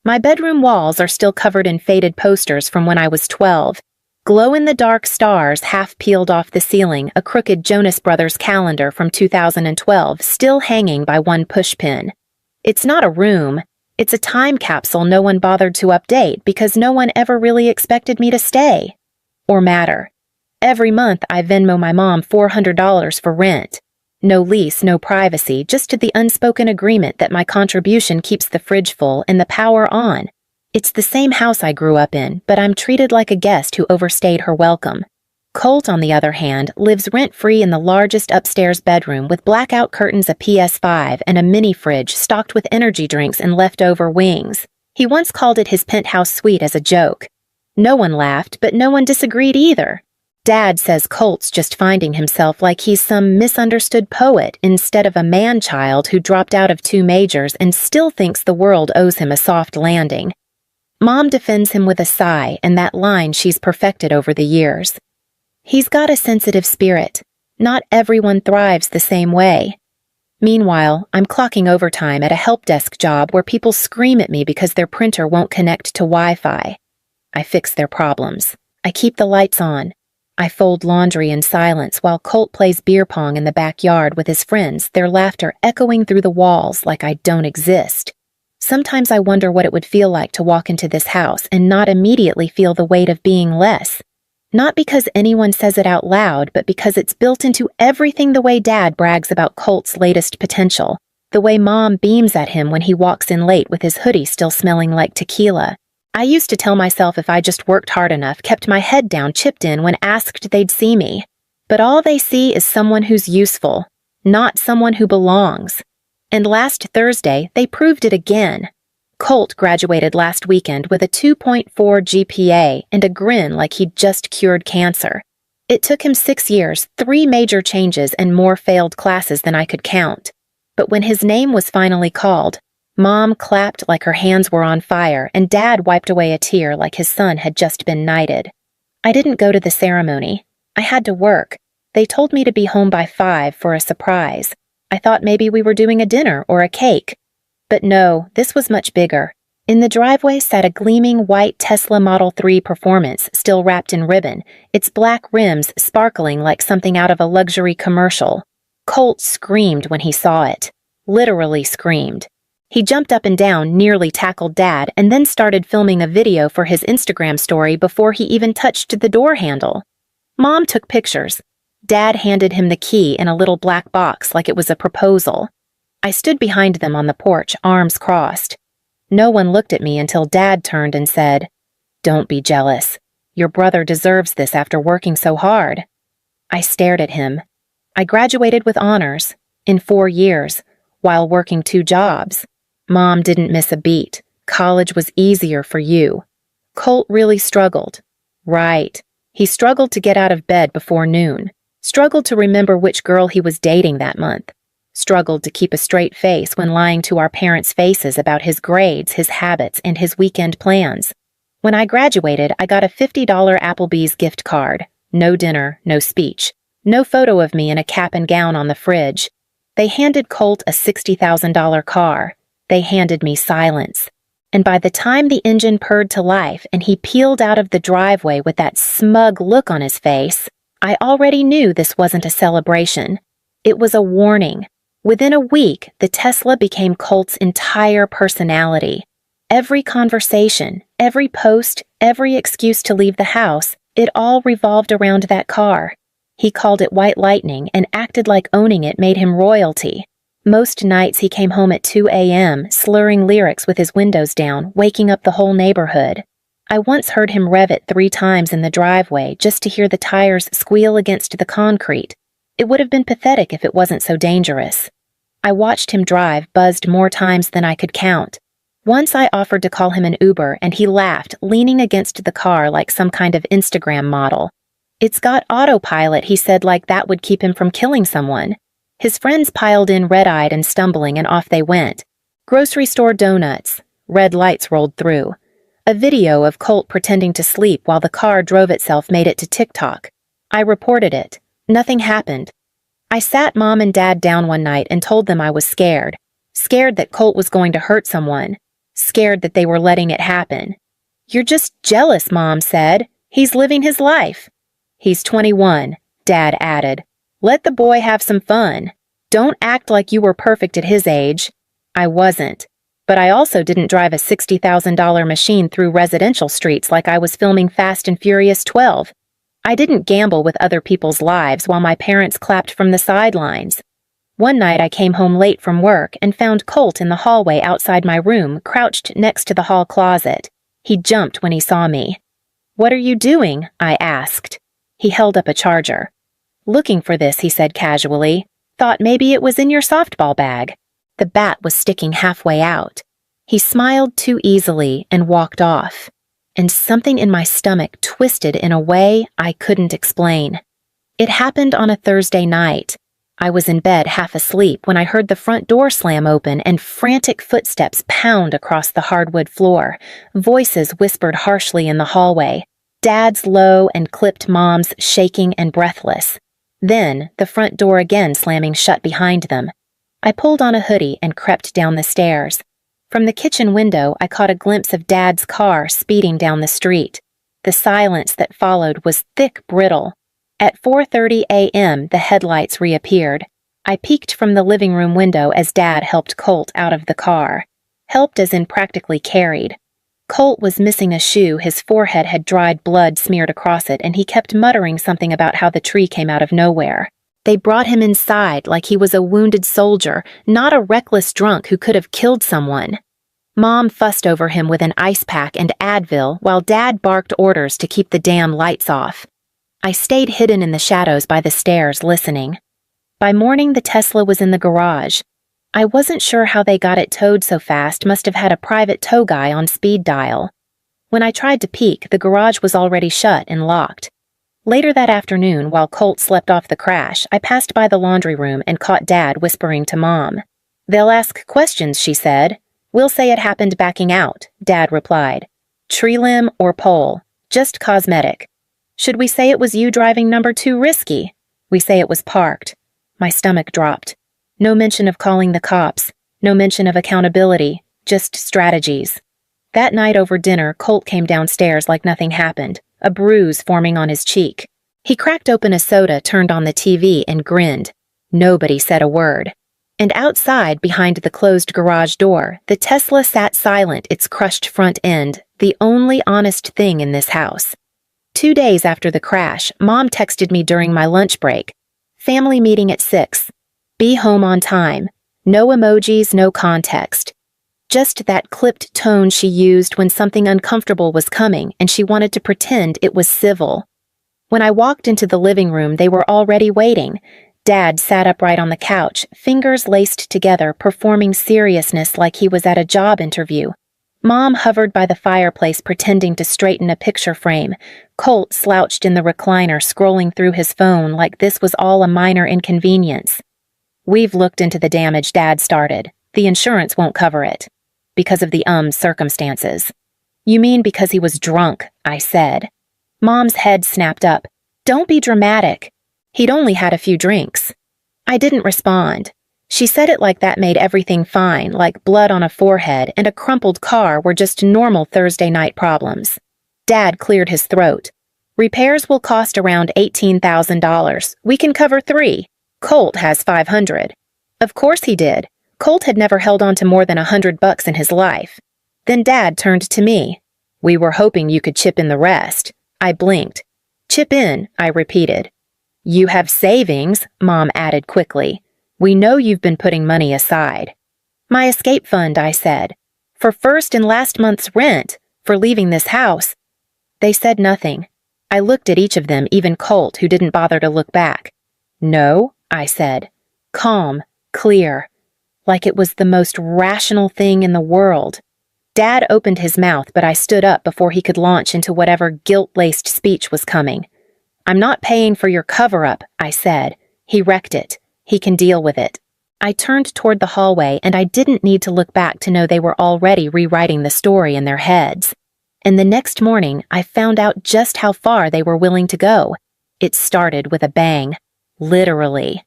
My bedroom walls are still covered in faded posters from when I was 12. Glow-in-the-dark stars half peeled off the ceiling, a crooked Jonas Brothers calendar from 2012 still hanging by one pushpin. It's not a room. It's a time capsule no one bothered to update because no one ever really expected me to stay. Or matter. Every month I Venmo my mom $400 for rent. No lease, no privacy, just the unspoken agreement that my contribution keeps the fridge full and the power on. It's the same house I grew up in, but I'm treated like a guest who overstayed her welcome. Colt, on the other hand, lives rent-free in the largest upstairs bedroom with blackout curtains, a PS5, and a mini fridge stocked with energy drinks and leftover wings. He once called it his penthouse suite as a joke. No one laughed, but no one disagreed either. Dad says Colt's just finding himself like he's some misunderstood poet instead of a man-child who dropped out of 2 majors and still thinks the world owes him a soft landing. Mom defends him with a sigh and that line she's perfected over the years. He's got a sensitive spirit. Not everyone thrives the same way. Meanwhile, I'm clocking overtime at a help desk job where people scream at me because their printer won't connect to Wi-Fi. I fix their problems. I keep the lights on. I fold laundry in silence while Colt plays beer pong in the backyard with his friends, their laughter echoing through the walls like I don't exist. Sometimes I wonder what it would feel like to walk into this house and not immediately feel the weight of being less. Not because anyone says it out loud, but because it's built into everything, the way Dad brags about Colt's latest potential, the way Mom beams at him when he walks in late with his hoodie still smelling like tequila. I used to tell myself if I just worked hard enough, kept my head down, chipped in when asked, they'd see me. But all they see is someone who's useful, not someone who belongs. And last Thursday, they proved it again. Colt graduated last weekend with a 2.4 GPA and a grin like he'd just cured cancer. It took him 6 years, 3 major changes, and more failed classes than I could count. But when his name was finally called, Mom clapped like her hands were on fire, and Dad wiped away a tear like his son had just been knighted. I didn't go to the ceremony. I had to work. They told me to be home by 5 for a surprise. I thought maybe we were doing a dinner or a cake. But no, this was much bigger. In the driveway sat a gleaming white Tesla Model 3 Performance, still wrapped in ribbon, its black rims sparkling like something out of a luxury commercial. Colt screamed when he saw it. Literally screamed. He jumped up and down, nearly tackled Dad, and then started filming a video for his Instagram story before he even touched the door handle. Mom took pictures. Dad handed him the key in a little black box like it was a proposal. I stood behind them on the porch, arms crossed. No one looked at me until Dad turned and said, "Don't be jealous. Your brother deserves this after working so hard." I stared at him. I graduated with honors, in 4 years, while working 2 jobs. Mom didn't miss a beat. College was easier for you. Colt really struggled. Right. He struggled to get out of bed before noon. Struggled to remember which girl he was dating that month. Struggled to keep a straight face when lying to our parents' faces about his grades, his habits, and his weekend plans. When I graduated, I got a $50 Applebee's gift card. No dinner, no speech. No photo of me in a cap and gown on the fridge. They handed Colt a $60,000 car. They handed me silence. And by the time the engine purred to life and he peeled out of the driveway with that smug look on his face, I already knew this wasn't a celebration. It was a warning. Within a week, the Tesla became Colt's entire personality. Every conversation, every post, every excuse to leave the house, it all revolved around that car. He called it white lightning and acted like owning it made him royalty. Most nights he came home at 2 a.m., slurring lyrics with his windows down, waking up the whole neighborhood. I once heard him rev it 3 times in the driveway just to hear the tires squeal against the concrete. It would have been pathetic if it wasn't so dangerous. I watched him drive, buzzed more times than I could count. Once I offered to call him an Uber, and he laughed, leaning against the car like some kind of Instagram model. "It's got autopilot," he said, like that would keep him from killing someone. His friends piled in red-eyed and stumbling, and off they went. Grocery store donuts. Red lights rolled through. A video of Colt pretending to sleep while the car drove itself made it to TikTok. I reported it. Nothing happened. I sat Mom and Dad down one night and told them I was scared. Scared that Colt was going to hurt someone. scared that they were letting it happen. "You're just jealous," Mom said. "He's living his life." "He's 21, Dad added. "Let the boy have some fun. Don't act like you were perfect at his age." I wasn't. But I also didn't drive a $60,000 machine through residential streets like I was filming Fast and Furious 12. I didn't gamble with other people's lives while my parents clapped from the sidelines. One night I came home late from work and found Colt in the hallway outside my room, crouched next to the hall closet. He jumped when he saw me. "What are you doing?" I asked. He held up a charger. "Looking for this," he said casually. "Thought maybe it was in your softball bag." The bat was sticking halfway out. He smiled too easily and walked off. And something in my stomach twisted in a way I couldn't explain. It happened on a Thursday night. I was in bed half asleep when I heard the front door slam open and frantic footsteps pound across the hardwood floor. Voices whispered harshly in the hallway. Dad's low and clipped, Mom's shaking and breathless. Then, the front door again slamming shut behind them. I pulled on a hoodie and crept down the stairs. From the kitchen window, I caught a glimpse of Dad's car speeding down the street. The silence that followed was thick, brittle. At 4:30 a.m., the headlights reappeared. I peeked from the living room window as Dad helped Colt out of the car. Helped as in practically carried. Colt was missing a shoe, his forehead had dried blood smeared across it, and he kept muttering something about how the tree came out of nowhere. They brought him inside like he was a wounded soldier, not a reckless drunk who could have killed someone. Mom fussed over him with an ice pack and Advil while Dad barked orders to keep the damn lights off. I stayed hidden in the shadows by the stairs, listening. By morning, the Tesla was in the garage. I wasn't sure how they got it towed so fast, must have had a private tow guy on speed dial. When I tried to peek, the garage was already shut and locked. Later that afternoon, while Colt slept off the crash, I passed by the laundry room and caught Dad whispering to Mom. "They'll ask questions," she said. "We'll say it happened backing out," Dad replied. "Tree limb or pole. Just cosmetic. Should we say it was you driving number 2 risky? We say it was parked." My stomach dropped. No mention of calling the cops. No mention of accountability. Just strategies. That night over dinner, Colt came downstairs like nothing happened, a bruise forming on his cheek. He cracked open a soda, turned on the TV, and grinned. Nobody said a word. And outside, behind the closed garage door, the Tesla sat silent, its crushed front end, the only honest thing in this house. 2 days after the crash, Mom texted me during my lunch break. "Family meeting at 6. Be home on time. No emojis, no context." Just that clipped tone she used when something uncomfortable was coming and she wanted to pretend it was civil. When I walked into the living room, they were already waiting. Dad sat upright on the couch, fingers laced together, performing seriousness like he was at a job interview. Mom hovered by the fireplace, pretending to straighten a picture frame. Colt slouched in the recliner, scrolling through his phone like this was all a minor inconvenience. "We've looked into the damage," Dad started. "The insurance won't cover it." "Because of the circumstances." "You mean because he was drunk," I said. Mom's head snapped up. "Don't be dramatic. He'd only had a few drinks." I didn't respond. She said it like that made everything fine, like blood on a forehead and a crumpled car were just normal Thursday night problems. Dad cleared his throat. "Repairs will cost around $18,000. We can cover 3. Colt has 500. Of course he did. Colt had never held on to more than $100 in his life. Then Dad turned to me. "We were hoping you could chip in the rest." I blinked. "Chip in," I repeated. "You have savings," Mom added quickly. "We know you've been putting money aside." "My escape fund," I said. "For first and last month's rent. For leaving this house." They said nothing. I looked at each of them, even Colt, who didn't bother to look back. "No," I said. Calm, clear. Like it was the most rational thing in the world. Dad opened his mouth, but I stood up before he could launch into whatever guilt-laced speech was coming. "I'm not paying for your cover-up," I said. He wrecked it. He can deal with it. I turned toward the hallway, and I didn't need to look back to know they were already rewriting the story in their heads. And the next morning, I found out just how far they were willing to go. It started with a bang. Literally.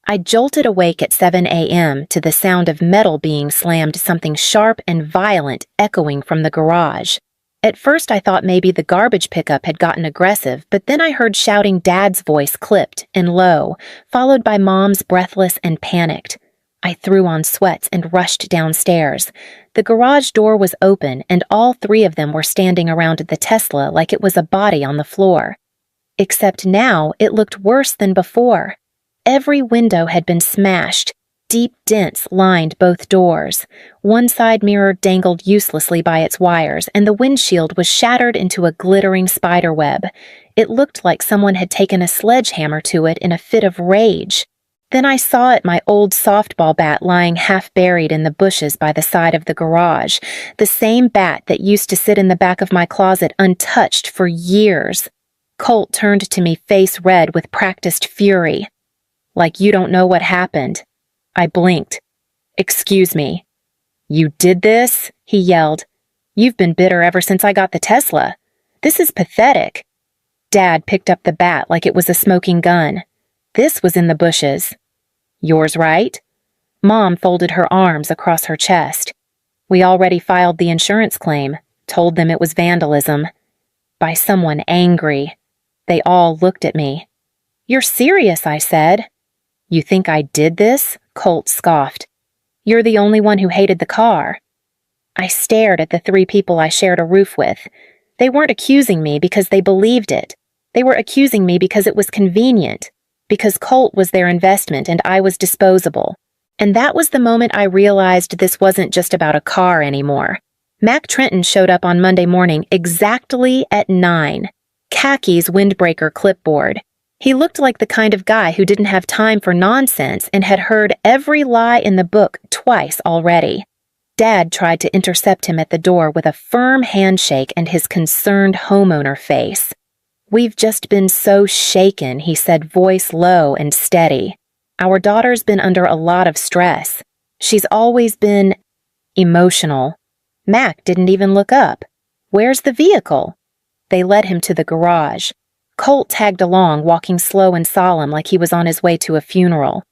I jolted awake at 7 a.m. to the sound of metal being slammed, something sharp and violent echoing from the garage. At first I thought maybe the garbage pickup had gotten aggressive, but then I heard shouting Dad's voice clipped and low, followed by Mom's breathless and panicked. I threw on sweats and rushed downstairs. The garage door was open and all three of them were standing around the Tesla like it was a body on the floor. Except now it looked worse than before. Every window had been smashed. Deep dents lined both doors. One side mirror dangled uselessly by its wires, and the windshield was shattered into a glittering spider web. It looked like someone had taken a sledgehammer to it in a fit of rage. Then I saw it, my old softball bat lying half buried in the bushes by the side of the garage, the same bat that used to sit in the back of my closet untouched for years. Colt turned to me face red with practiced fury. Like you don't know what happened. I blinked. Excuse me. You did this? He yelled. You've been bitter ever since I got the Tesla. This is pathetic. Dad picked up the bat like it was a smoking gun. This was in the bushes. Yours, right? Mom folded her arms across her chest. We already filed the insurance claim, told them it was vandalism. By someone angry. They all looked at me. You're serious, I said. You think I did this? Colt scoffed. You're the only one who hated the car. I stared at the three people I shared a roof with. They weren't accusing me because they believed it. They were accusing me because it was convenient, because Colt was their investment and I was disposable. And that was the moment I realized this wasn't just about a car anymore. Mac Trenton showed up on Monday morning exactly at 9. Khakis windbreaker clipboard. He looked like the kind of guy who didn't have time for nonsense and had heard every lie in the book twice already. Dad tried to intercept him at the door with a firm handshake and his concerned homeowner face. We've just been so shaken, he said, voice low and steady. Our daughter's been under a lot of stress. She's always been emotional. Mac didn't even look up. Where's the vehicle? They led him to the garage. Colt tagged along, walking slow and solemn like he was on his way to a funeral.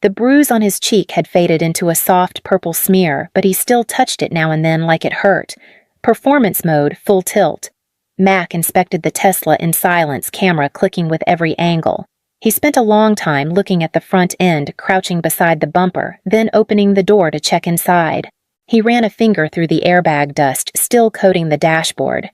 The bruise on his cheek had faded into a soft purple smear, but he still touched it now and then like it hurt. Performance mode, full tilt. Mac inspected the Tesla in silence, camera clicking with every angle. He spent a long time looking at the front end, crouching beside the bumper, then opening the door to check inside. He ran a finger through the airbag dust, still coating the dashboard.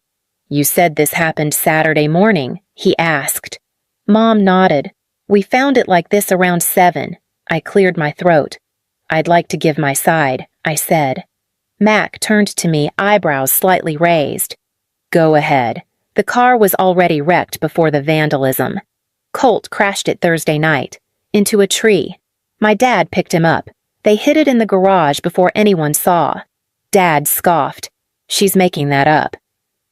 You said this happened Saturday morning, he asked. Mom nodded. We found it like this around 7. I cleared my throat. I'd like to give my side, I said. Mac turned to me, eyebrows slightly raised. Go ahead. The car was already wrecked before the vandalism. Colt crashed it Thursday night. Into a tree. My dad picked him up. They hid it in the garage before anyone saw. Dad scoffed. She's making that up.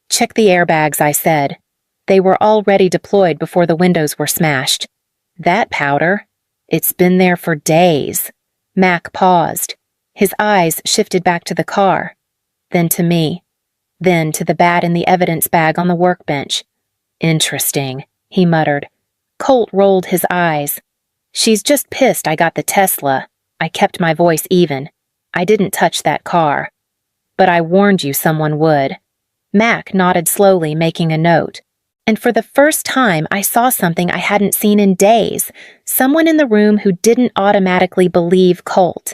Check the airbags, I said. They were already deployed before the windows were smashed. That powder? It's been there for days. Mac paused. His eyes shifted back to the car. Then to me. Then to the bat in the evidence bag on the workbench. Interesting, he muttered. Colt rolled his eyes. She's just pissed I got the Tesla. I kept my voice even. I didn't touch that car. But I warned you someone would. Mac nodded slowly, making a note. And for the first time, I saw something I hadn't seen in days. Someone in the room who didn't automatically believe Colt.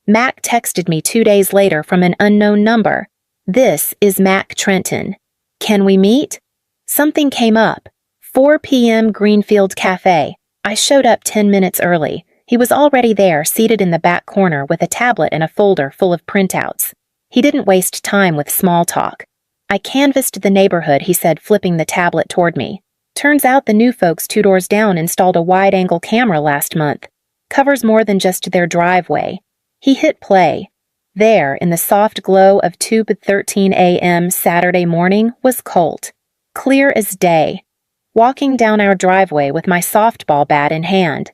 Mac texted me 2 days later from an unknown number. This is Mac Trenton. Can we meet? Something came up. 4 p.m. Greenfield Cafe. I showed up 10 minutes early. He was already there, seated in the back corner with a tablet and a folder full of printouts. He didn't waste time with small talk. I canvassed the neighborhood, he said, flipping the tablet toward me. Turns out the new folks 2 doors down installed a wide-angle camera last month. Covers more than just their driveway. He hit play. There, in the soft glow of 2:13 a.m. Saturday morning, was Colt. Clear as day. Walking down our driveway with my softball bat in hand.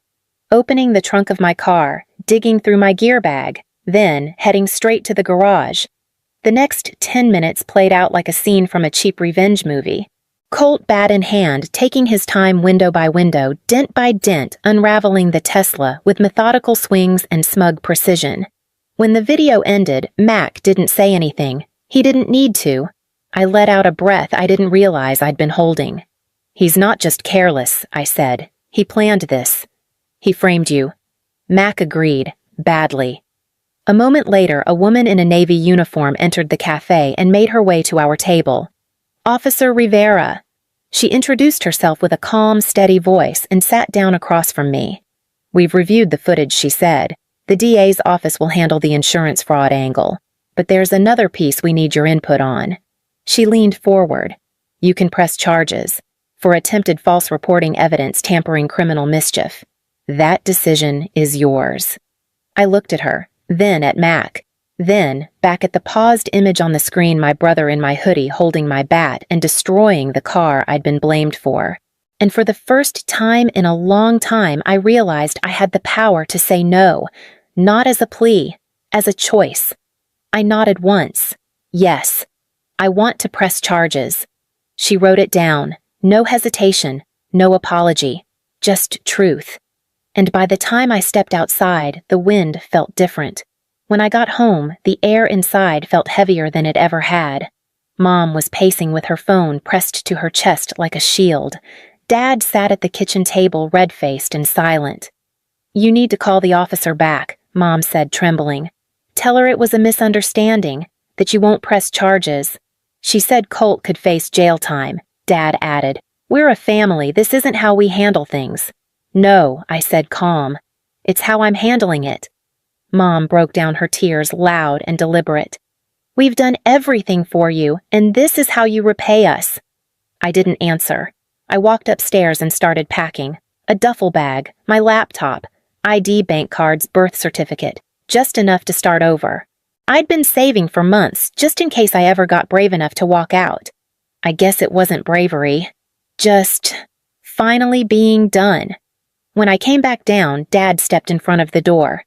Opening the trunk of my car, digging through my gear bag, then heading straight to the garage. The next 10 minutes played out like a scene from a cheap revenge movie. Colt bat in hand, taking his time window by window, dent by dent, unraveling the Tesla with methodical swings and smug precision. When the video ended, Mac didn't say anything. He didn't need to. I let out a breath I didn't realize I'd been holding. "He's not just careless," I said. "He planned this. He framed you." Mac agreed, badly. A moment later, a woman in a Navy uniform entered the cafe and made her way to our table. "Officer Rivera." She introduced herself with a calm, steady voice and sat down across from me. "We've reviewed the footage," she said. "The DA's office will handle the insurance fraud angle. But there's another piece we need your input on." She leaned forward. "You can press charges for attempted false reporting evidence tampering criminal mischief. That decision is yours." I looked at her, then at Mac, then back at the paused image on the screen, my brother in my hoodie holding my bat and destroying the car I'd been blamed for. And for the first time in a long time, I realized I had the power to say no, not as a plea, as a choice. I nodded once. "Yes, I want to press charges." She wrote it down. No hesitation, no apology, just truth. And by the time I stepped outside, the wind felt different. When I got home, the air inside felt heavier than it ever had. Mom was pacing with her phone pressed to her chest like a shield. Dad sat at the kitchen table, red-faced and silent. "You need to call the officer back," Mom said, trembling. "Tell her it was a misunderstanding, that you won't press charges." "She said Colt could face jail time," Dad added. "We're a family. This isn't how we handle things." "No," I said, calm. "It's how I'm handling it." Mom broke down her tears, loud and deliberate. "We've done everything for you, and this is how you repay us." I didn't answer. I walked upstairs and started packing. A duffel bag, my laptop, ID, bank cards, birth certificate, just enough to start over. I'd been saving for months, just in case I ever got brave enough to walk out. I guess it wasn't bravery. Just finally being done. When I came back down, Dad stepped in front of the door.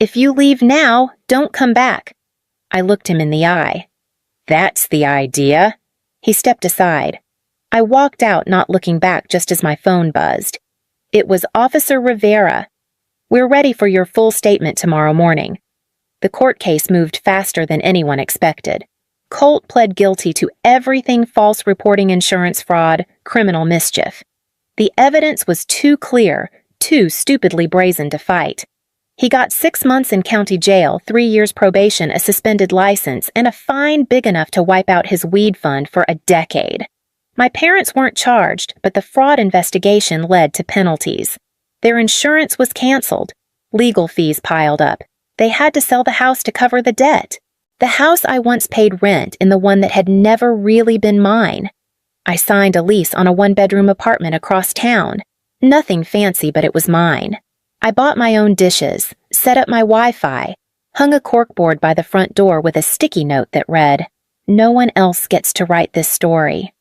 "If you leave now, don't come back." I looked him in the eye. "That's the idea." He stepped aside. I walked out, not looking back, just as my phone buzzed. It was Officer Rivera. "We're ready for your full statement tomorrow morning." The court case moved faster than anyone expected. Colt pled guilty to everything: false reporting, insurance fraud, criminal mischief. The evidence was too clear, too stupidly brazen to fight. He got 6 months in county jail, 3 years probation, a suspended license, and a fine big enough to wipe out his weed fund for a decade. My parents weren't charged, but the fraud investigation led to penalties. Their insurance was canceled. Legal fees piled up. They had to sell the house to cover the debt. The house I once paid rent in, the one that had never really been mine. I signed a lease on a 1-bedroom apartment across town. Nothing fancy, but it was mine. I bought my own dishes, set up my Wi-Fi, hung a corkboard by the front door with a sticky note that read, "No one else gets to write this story."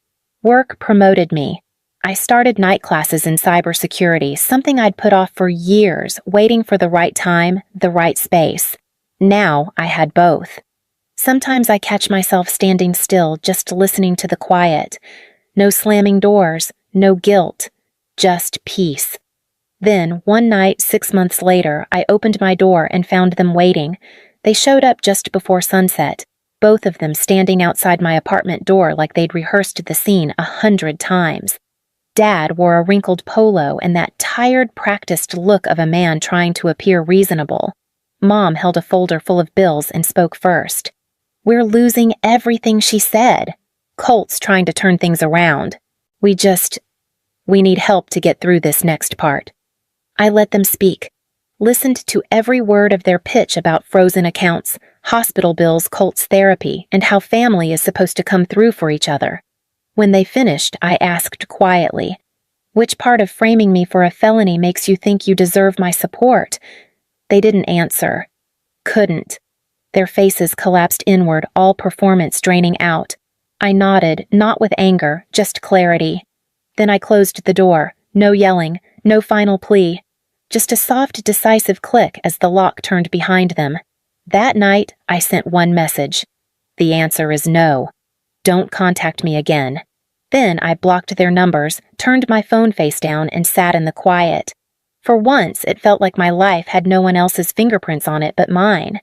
Work promoted me. I started night classes in cybersecurity, something I'd put off for years, waiting for the right time, the right space. Now I had both. Sometimes I catch myself standing still, just listening to the quiet. No slamming doors, no guilt, just peace. Then, one night, 6 months later, I opened my door and found them waiting. They showed up just before sunset, both of them standing outside my apartment door like they'd rehearsed the scene 100 times. Dad wore a wrinkled polo and that tired, practiced look of a man trying to appear reasonable. Mom held a folder full of bills and spoke first. "We're losing everything," she said. "Colt's trying to turn things around. We need help to get through this next part." I let them speak, listened to every word of their pitch about frozen accounts, hospital bills, Colt's therapy, and how family is supposed to come through for each other. When they finished, I asked quietly, "Which part of framing me for a felony makes you think you deserve my support?" They didn't answer. Couldn't. Their faces collapsed inward, all performance draining out. I nodded, not with anger, just clarity. Then I closed the door. No yelling, no final plea. Just a soft, decisive click as the lock turned behind them. That night, I sent one message. The answer is no. Don't contact me again. Then I blocked their numbers, turned my phone face down, and sat in the quiet. For once, it felt like my life had no one else's fingerprints on it but mine.